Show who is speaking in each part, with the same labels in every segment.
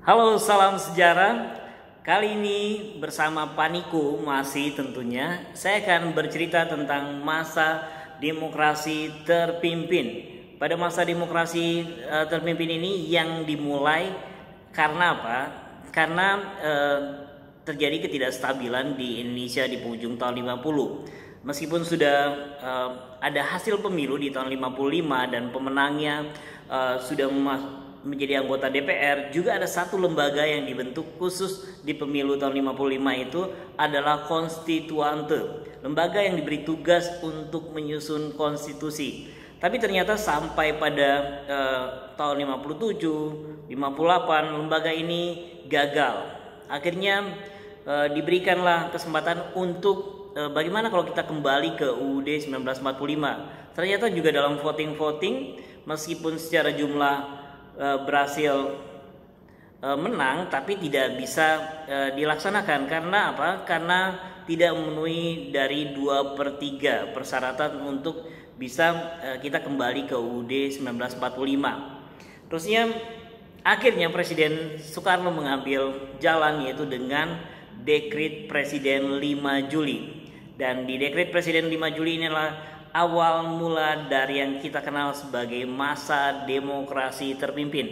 Speaker 1: Halo, salam sejarah. Kali ini bersama Paniko masih tentunya saya akan bercerita tentang masa demokrasi terpimpin. Pada masa demokrasi terpimpin ini yang dimulai karena apa? Karena terjadi ketidakstabilan di Indonesia di penghujung tahun 50. Meskipun sudah ada hasil pemilu di tahun 55 dan pemenangnya sudah menjadi anggota DPR, juga ada satu lembaga yang dibentuk khusus di pemilu tahun 55 itu adalah konstituante, lembaga yang diberi tugas untuk menyusun konstitusi. Tapi ternyata sampai pada tahun 57, 58 lembaga ini gagal. Akhirnya diberikanlah kesempatan untuk bagaimana kalau kita kembali ke UUD 1945. Ternyata juga dalam voting meskipun secara jumlah berhasil menang, tapi tidak bisa dilaksanakan. Karena apa? Karena tidak memenuhi dari 2/3 persyaratan untuk bisa kita kembali ke UUD 1945. Terusnya akhirnya Presiden Soekarno mengambil jalan, yaitu dengan Dekret Presiden 5 Juli. Dan di Dekret Presiden 5 Juli inilah awal mula dari yang kita kenal sebagai masa demokrasi terpimpin.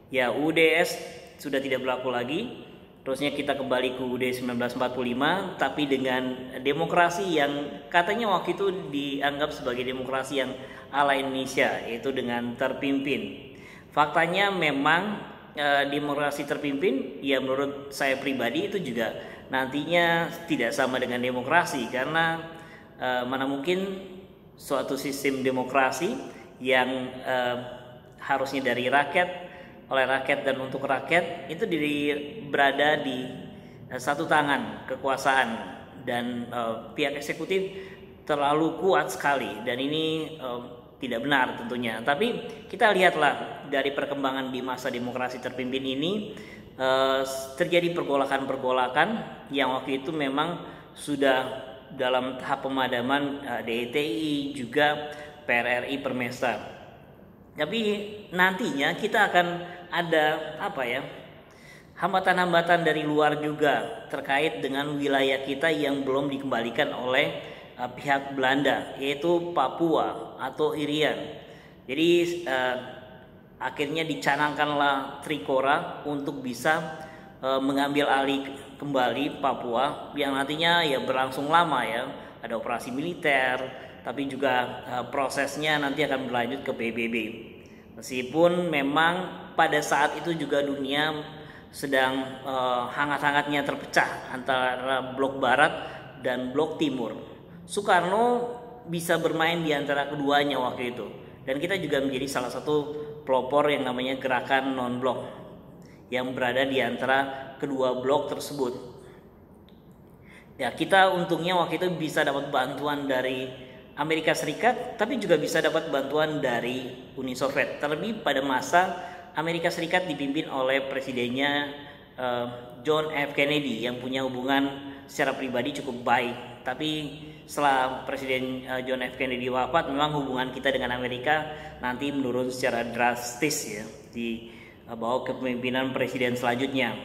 Speaker 1: Ya, UUDS sudah tidak berlaku lagi. Terusnya kita kembali ke UUD 1945, tapi dengan demokrasi yang katanya waktu itu dianggap sebagai demokrasi yang ala Indonesia, yaitu dengan terpimpin. Faktanya memang demokrasi terpimpin, ya menurut saya pribadi itu juga nantinya tidak sama dengan demokrasi, karena mana mungkin suatu sistem demokrasi yang harusnya dari rakyat, oleh rakyat dan untuk rakyat, itu berada di satu tangan kekuasaan, dan pihak eksekutif terlalu kuat sekali, dan ini tidak benar tentunya. Tapi kita lihatlah dari perkembangan di masa demokrasi terpimpin ini, terjadi pergolakan-pergolakan yang waktu itu memang sudah dalam tahap pemadaman DITI, juga PRRI Permesta. Tapi nantinya kita akan ada hambatan-hambatan dari luar juga terkait dengan wilayah kita yang belum dikembalikan oleh pihak Belanda, yaitu Papua atau Irian. Jadi akhirnya dicanangkanlah Trikora untuk bisa mengambil alih kembali Papua, yang nantinya ya berlangsung lama ya, ada operasi militer, tapi juga prosesnya nanti akan berlanjut ke PBB. Meskipun memang pada saat itu juga dunia sedang hangat-hangatnya terpecah antara blok barat dan blok timur. Soekarno bisa bermain di antara keduanya waktu itu, dan kita juga menjadi salah satu pelopor yang namanya gerakan non-blok yang berada di antara kedua blok tersebut. Ya, kita untungnya waktu itu bisa dapat bantuan dari Amerika Serikat, tapi juga bisa dapat bantuan dari Uni Soviet. Terlebih pada masa Amerika Serikat dipimpin oleh presidennya John F. Kennedy yang punya hubungan secara pribadi cukup baik. Tapi setelah Presiden John F. Kennedy wafat, memang hubungan kita dengan Amerika nanti menurun secara drastis ya di bawah kepemimpinan presiden selanjutnya.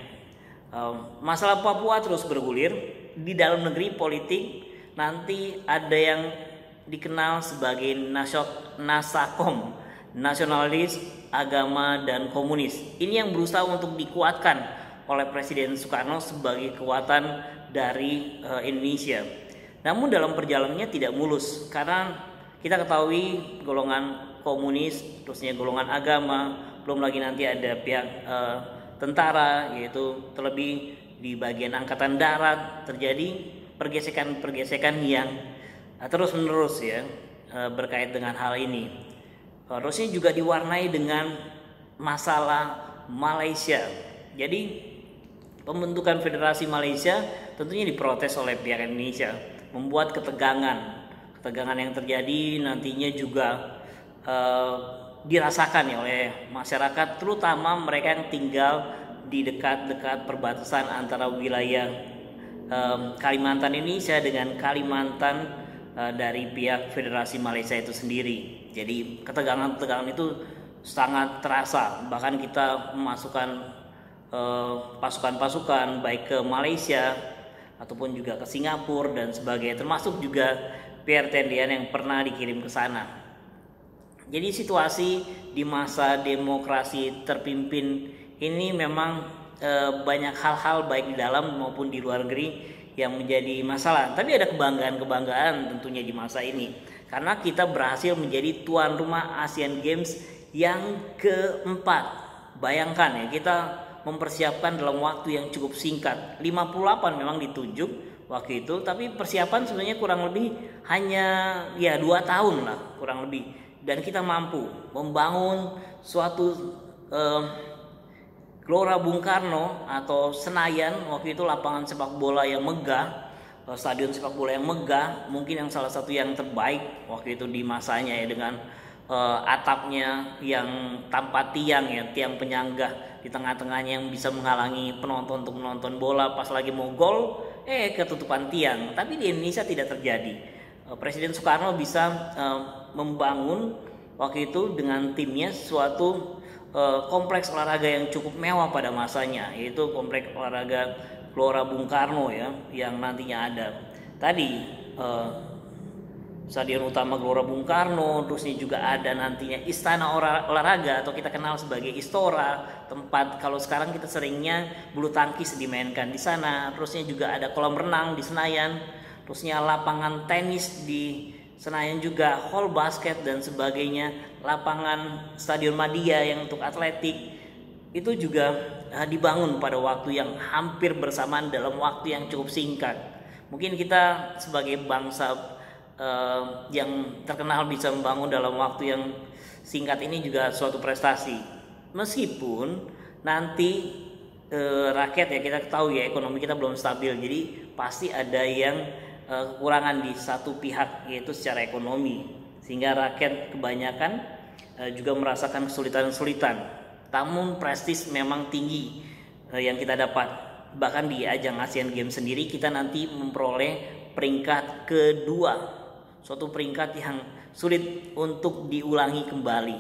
Speaker 1: Masalah Papua terus bergulir. Di dalam negeri politik nanti ada yang dikenal sebagai Nasakom, nasionalis, agama, dan komunis. Ini yang berusaha untuk dikuatkan oleh Presiden Soekarno sebagai kekuatan dari Indonesia. Namun dalam perjalanannya tidak mulus, karena kita ketahui golongan komunis, terusnya golongan agama, belum lagi nanti ada pihak tentara, yaitu terlebih di bagian angkatan darat terjadi pergesekan-pergesekan yang terus menerus ya berkait dengan hal ini. Terusnya juga diwarnai dengan masalah Malaysia. Jadi pembentukan Federasi Malaysia tentunya diprotes oleh pihak Indonesia, membuat ketegangan yang terjadi nantinya juga dirasakan ya oleh masyarakat, terutama mereka yang tinggal di dekat-dekat perbatasan antara wilayah Kalimantan Indonesia dengan Kalimantan dari pihak Federasi Malaysia itu sendiri. Jadi ketegangan itu sangat terasa, bahkan kita memasukkan pasukan-pasukan baik ke Malaysia ataupun juga ke Singapura dan sebagainya, termasuk juga Pierre Tendian yang pernah dikirim ke sana. Jadi situasi di masa demokrasi terpimpin ini memang banyak hal-hal baik di dalam maupun di luar negeri yang menjadi masalah. Tapi ada kebanggaan-kebanggaan tentunya di masa ini, karena kita berhasil menjadi tuan rumah Asian Games yang keempat. Bayangkan ya, kita mempersiapkan dalam waktu yang cukup singkat. 58 memang ditunjuk waktu itu, tapi persiapan sebenarnya kurang lebih hanya 2 tahun lah kurang lebih. Dan kita mampu membangun suatu Gelora Bung Karno atau Senayan, waktu itu lapangan sepak bola yang megah, stadion sepak bola yang megah, mungkin yang salah satu yang terbaik waktu itu di masanya ya, dengan atapnya yang tanpa tiang ya, tiang penyangga di tengah-tengahnya yang bisa menghalangi penonton untuk menonton bola pas lagi mau gol, ketutupan tiang. Tapi di Indonesia tidak terjadi. Presiden Soekarno bisa membangun waktu itu dengan timnya suatu kompleks olahraga yang cukup mewah pada masanya, yaitu kompleks olahraga Gelora Bung Karno ya, yang nantinya ada tadi Stadion Utama Gelora Bung Karno, terusnya juga ada nantinya Istana Olahraga atau kita kenal sebagai Istora, tempat kalau sekarang kita seringnya bulu tangkis dimainkan di sana. Terusnya juga ada kolam renang di Senayan, terusnya lapangan tenis di Senayan juga, hall basket dan sebagainya, lapangan Stadion Madia yang untuk atletik itu juga dibangun pada waktu yang hampir bersamaan dalam waktu yang cukup singkat. Mungkin kita sebagai bangsa yang terkenal bisa membangun dalam waktu yang singkat ini juga suatu prestasi. Meskipun nanti rakyat ya, kita tahu ya ekonomi kita belum stabil, jadi pasti ada yang kekurangan di satu pihak, yaitu secara ekonomi, sehingga rakyat kebanyakan juga merasakan kesulitan-kesulitan. Namun prestis memang tinggi yang kita dapat. Bahkan di ajang Asian Games sendiri kita nanti memperoleh peringkat kedua, suatu peringkat yang sulit untuk diulangi kembali.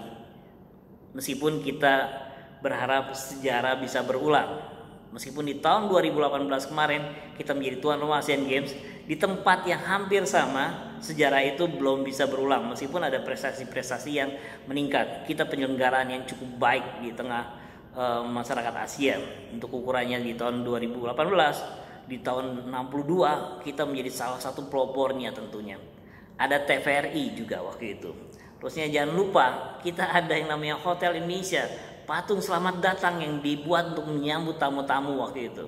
Speaker 1: Meskipun kita berharap sejarah bisa berulang. Meskipun di tahun 2018 kemarin kita menjadi tuan rumah Asian Games di tempat yang hampir sama, sejarah itu belum bisa berulang. Meskipun ada prestasi-prestasi yang meningkat, kita penyelenggaraan yang cukup baik di tengah masyarakat Asia. Untuk ukurannya di tahun 2018, di tahun 62 kita menjadi salah satu pelopornya tentunya. Ada TVRI juga waktu itu. Terusnya jangan lupa kita ada yang namanya Hotel Indonesia, patung selamat datang yang dibuat untuk menyambut tamu-tamu waktu itu.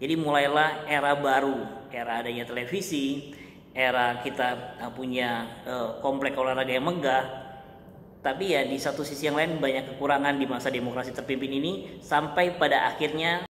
Speaker 1: Jadi mulailah era baru, era adanya televisi, era kita punya komplek olahraga yang megah. Tapi ya di satu sisi yang lain banyak kekurangan di masa demokrasi terpimpin ini, sampai pada akhirnya